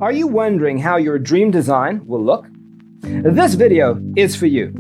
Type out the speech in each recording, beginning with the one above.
Are you wondering how your dream design will look? This video is for you.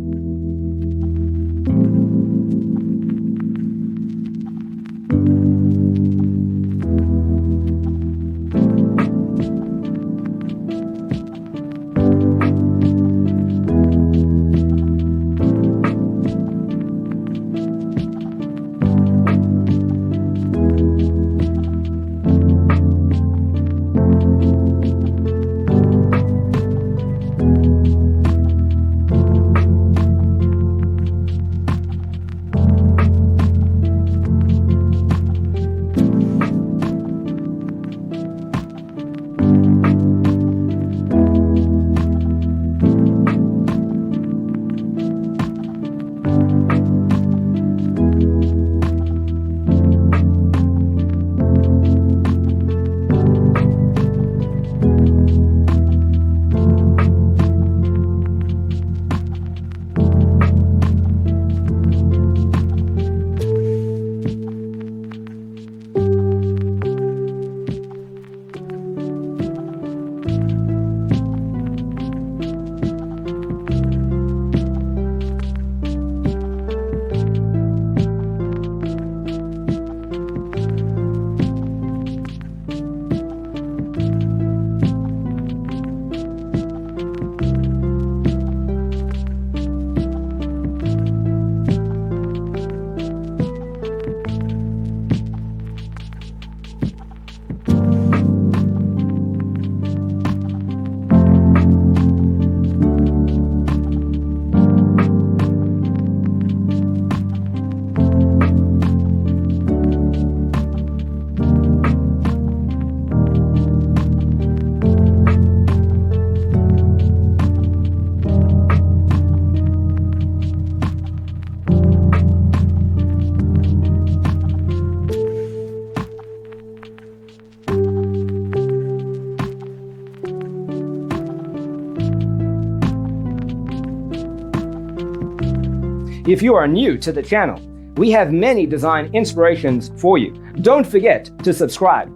If you are new to the channel, we have many design inspirations for you. Don't forget to subscribe.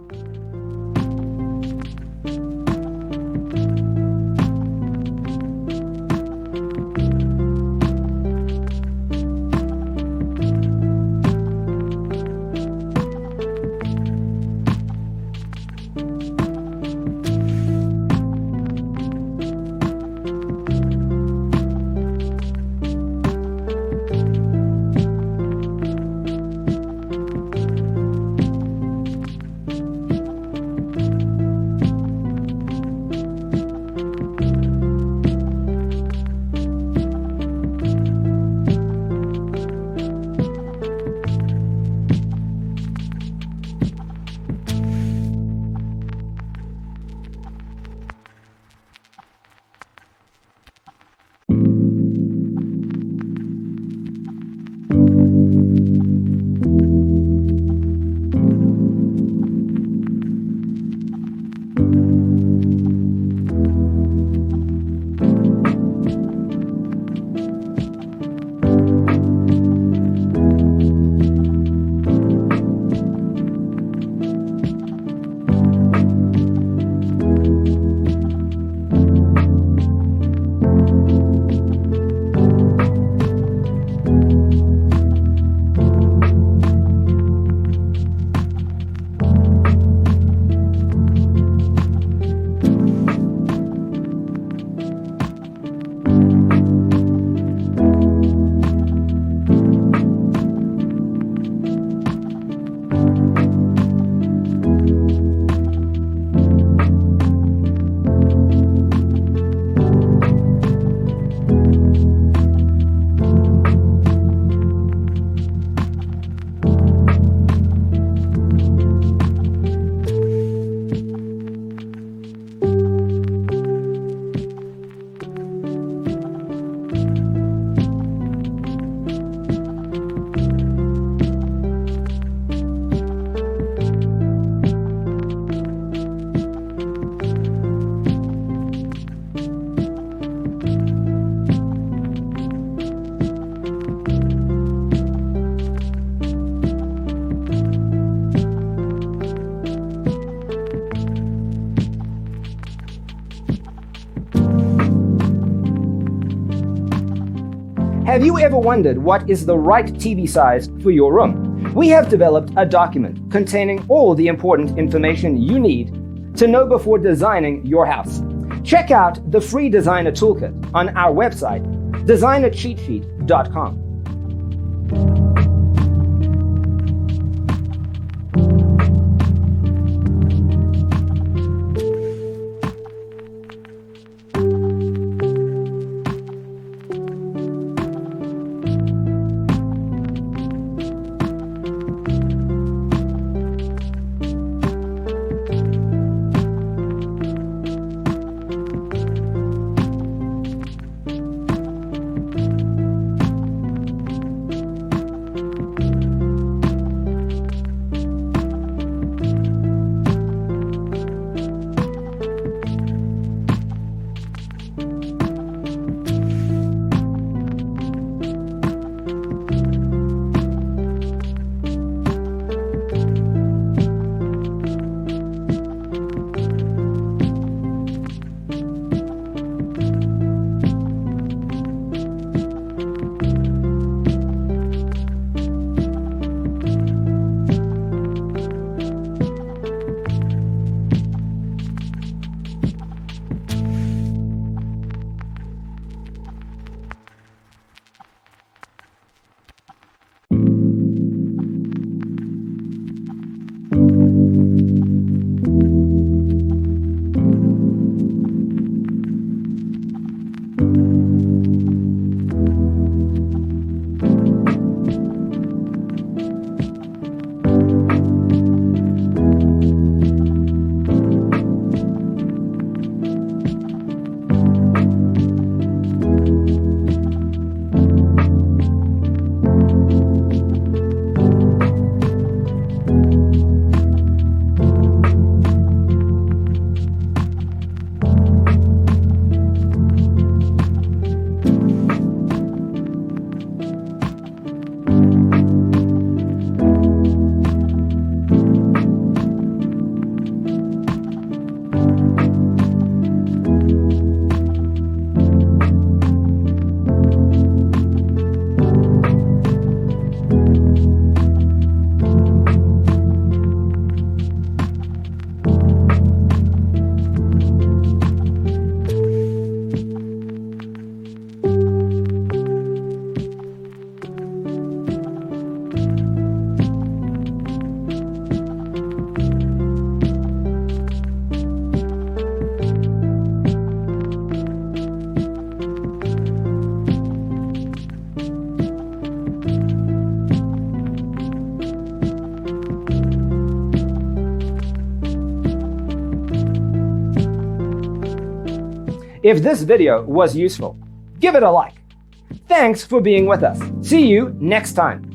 Have you ever wondered what is the right TV size for your room? We have developed a document containing all the important information you need to know before designing your house. Check out the free designer toolkit on our website, designercheatsheet.com. If this video was useful, give it a like. Thanks for being with us. See you next time.